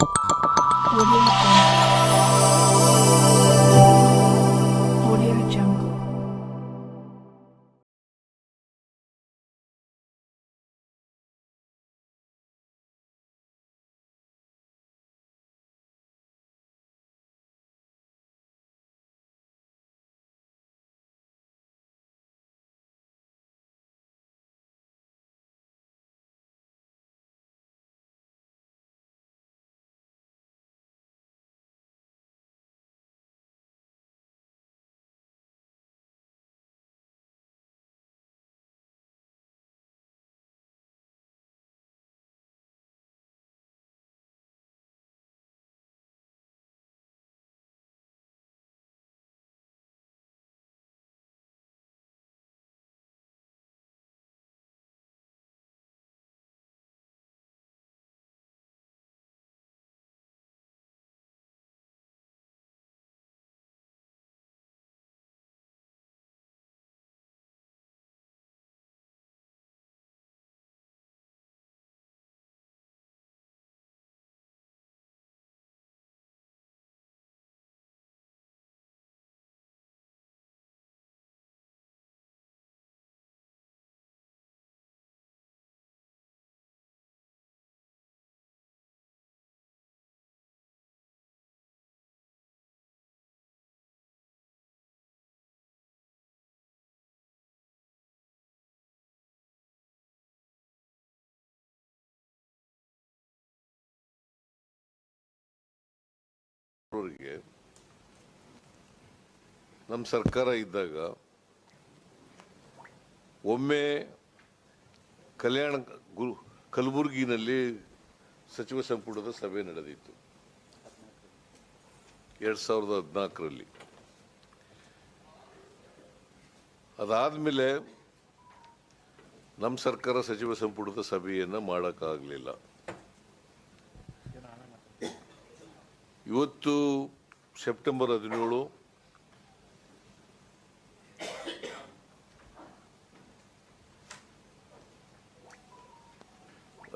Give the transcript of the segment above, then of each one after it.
Audio Jungle. ಅವರಿಗೆ ನಮ್ಮ ಸರ್ಕಾರ ಇದ್ದಾಗ ಒಮ್ಮೆ ಕಲಬುರಗಿನಲ್ಲಿ ಸಚಿವ ಸಂಪುಟದ ಸಭೆ ನಡೆದಿತ್ತು 2014ರಲ್ಲಿ. ಅದಾದ್ಮೇಲೆ ನಮ್ಮ ಸರ್ಕಾರ ಸಚಿವ ಸಂಪುಟದ ಸಭೆಯನ್ನ ಮಾಡೋಕ್ಕಾಗಲಿಲ್ಲ. ಇವತ್ತು ಸೆಪ್ಟೆಂಬರ್ 17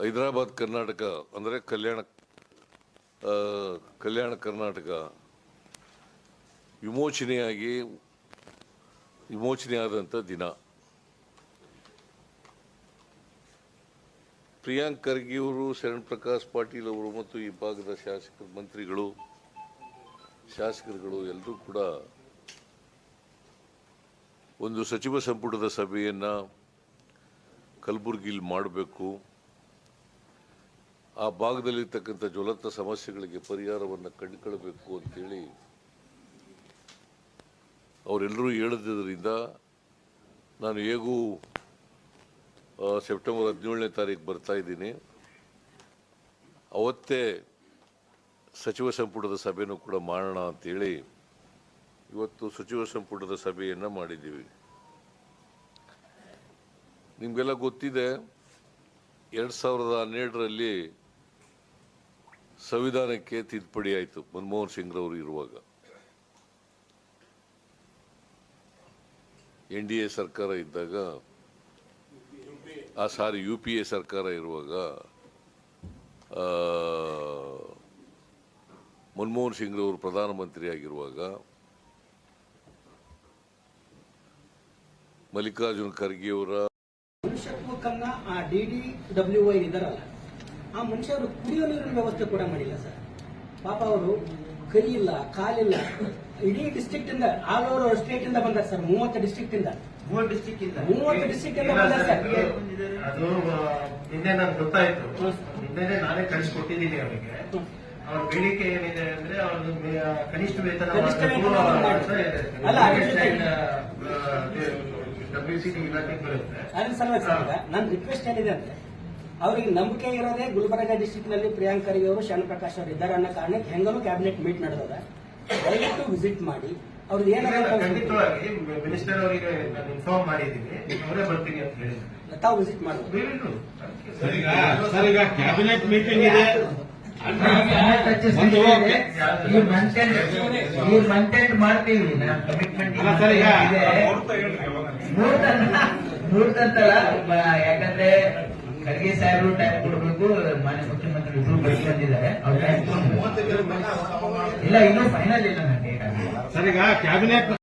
ಹೈದರಾಬಾದ್ ಕರ್ನಾಟಕ ಅಂದರೆ ಕಲ್ಯಾಣ ಕರ್ನಾಟಕ ವಿಮೋಚನೆಯಾದಂಥ ದಿನ. ಪ್ರಿಯಾಂಕ್ ಖರ್ಗೆ ಅವರು, ಶರಣ್ ಪ್ರಕಾಶ್ ಪಾಟೀಲ್ ಅವರು ಮತ್ತು ಈ ಭಾಗದ ಶಾಸಕರುಗಳು ಎಲ್ಲರೂ ಕೂಡ ಒಂದು ಸಚಿವ ಸಂಪುಟದ ಸಭೆಯನ್ನ ಕಲಬುರಗಿಯಲ್ಲಿ ಮಾಡಬೇಕು, ಆ ಭಾಗದಲ್ಲಿರ್ತಕ್ಕಂಥ ಜ್ವಲಂತ ಸಮಸ್ಯೆಗಳಿಗೆ ಪರಿಹಾರವನ್ನು ಕಂಡುಕೊಳ್ಳಬೇಕು ಅಂತೇಳಿ ಅವರೆಲ್ಲರೂ ಹೇಳಿದ್ದರಿಂದ ನಾನು ಹೇಗೂ ಸೆಪ್ಟೆಂಬರ್ 17ನೇ ತಾರೀಕು ಬರ್ತಾ ಇದ್ದೀನಿ. ಅವತ್ತೇ ಸಚಿವ ಸಂಪುಟದ ಸಭೆನೂ ಕೂಡ ಮಾಡೋಣ ಅಂತೇಳಿ ಇವತ್ತು ಸಚಿವ ಸಂಪುಟದ ಸಭೆಯನ್ನು ಮಾಡಿದ್ದೀವಿ. ನಿಮಗೆಲ್ಲ ಗೊತ್ತಿದೆ, 2012ರಲ್ಲಿ ಸಂವಿಧಾನಕ್ಕೆ ತಿದ್ದುಪಡಿ ಆಯಿತು ಮನಮೋಹನ್ ಸಿಂಗ್ ರವರು ಇರುವಾಗ. NDA ಸರ್ಕಾರ ಇದ್ದಾಗ, UPA ಸರ್ಕಾರ ಇರುವಾಗ ಮನಮೋಹನ್ ಸಿಂಗ್ ರವರು ಪ್ರಧಾನಮಂತ್ರಿ ಆಗಿರುವಾಗ ಮಲ್ಲಿಕಾರ್ಜುನ್ ಖರ್ಗೆ ಅವರ ಮನುಷ್ಯತ್ವಕ್ಕನ್ನ ಆ DDWI ಇದಾರಲ್ಲ, ಆ ಮನುಷ್ಯರು ಕುಡಿಯೋ ನೀರಿನ ವ್ಯವಸ್ಥೆ ಕೂಡ ಮಾಡಿಲ್ಲ ಸರ್. ಪಾಪ ಅವರು ಕೈ ಇಲ್ಲ, ಕಾಲಿಲ್ಲ, ಇಡೀ ಡಿಸ್ಟ್ರಿಕ್ಟ್ ಇಂದ, ಆಲ್ ಓವರ್ ಸ್ಟೇಟ್ ಇಂದ ಬಂದಾರೆ ಸರ್. 30 ಡಿಸ್ಟ್ರಿಕ್ಟ್ ಇಂದ ಬಂದಾರೆ ಸರ್. ಅದು ನಿನ್ನೆ ನನ್ಗೆ ಗೊತ್ತಾಯ್ತು. ನಿನ್ನೆ ನಾನೇ ಕಳಿಸ್ಕೊಟ್ಟಿದ್ದೀನಿ ಅವರಿಗೆ. ಅವ್ರ ಬೇಡಿಕೆ ಏನಿದೆ ಅಂದ್ರೆ ಅವ್ರದ್ದು ಕನಿಷ್ಠ ವೇತನ WCD ಇಲಾಖೆಗೆ ಬರುತ್ತೆ. ಅದ್ರ ಸಲುವಾಗಿ ಸರ್ ನನ್ನ ರಿಕ್ವೆಸ್ಟ್ ಏನಿದೆ ಅಂದ್ರೆ, ಅವರಿಗೆ ನಂಬಿಕೆ ಇರೋದೇ ಗುಲ್ಬರ್ಗ ಡಿಸ್ಟ್ರಿಕ್ಟ್ ನಲ್ಲಿ ಪ್ರಿಯಾಂಕ್ ಖರ್ಗೆ ಅವರು, ಶರಣ್ ಪ್ರಕಾಶ್ ಅವರು ಇದ್ದಾರೆ ಅನ್ನೋ ಕಾರಣಕ್ಕೆ ಹೆಂಗನೂ ಕ್ಯಾಬಿನೆಟ್ ಮೀಟ್ ನಡೆದದ. ದಯವಿಟ್ಟು ವಿಸಿಟ್ ಮಾಡಿ ಅವ್ರದ್ದು ಏನಾದ್ರು ಖಂಡಿತವಾಗಿ ಮಿನಿಸ್ಟರ್ ಅವರಿಗೆ ನಾನು ಇನ್ಫಾರ್ಮ್ ಮಾಡಿದ್ದೀನಿ, ಅವರೇ ಬರ್ತೀನಿ ಅಂತ ಹೇಳಿದ್ರು. ತಾವು ವಿಸಿಟ್ ಮಾಡಬಹುದು. ಕ್ಯಾಬಿನೆಟ್ ಮೀಟಿಂಗ್ ಇದೆ, ಈ ಮಂಟೆಂಟ್ ಮಾಡ್ತೀವಿ. ಕಮಿಟ್ಮೆಂಟ್ ಮೂರ್ತಂತಲ್ಲ, ಯಾಕಂದ್ರೆ ಖರ್ಗೆ ಸಾಹೇಬರು ಟೈಮ್ ಕೊಡಬೇಕು, ಮಾನ್ಯ ಮುಖ್ಯಮಂತ್ರಿ ಇಬ್ರು ಬೈಕ್ ಬಂದಿದ್ದಾರೆ ಅವ್ರ ಇಲ್ಲ ಇನ್ನೂ ಫೈನಲ್ ಇಲ್ಲ ನನ್ನ ಡೇಟ್ ಆಗಿಲ್ಲ ಸರ್ ಈಗ ಕ್ಯಾಬಿನೆಟ್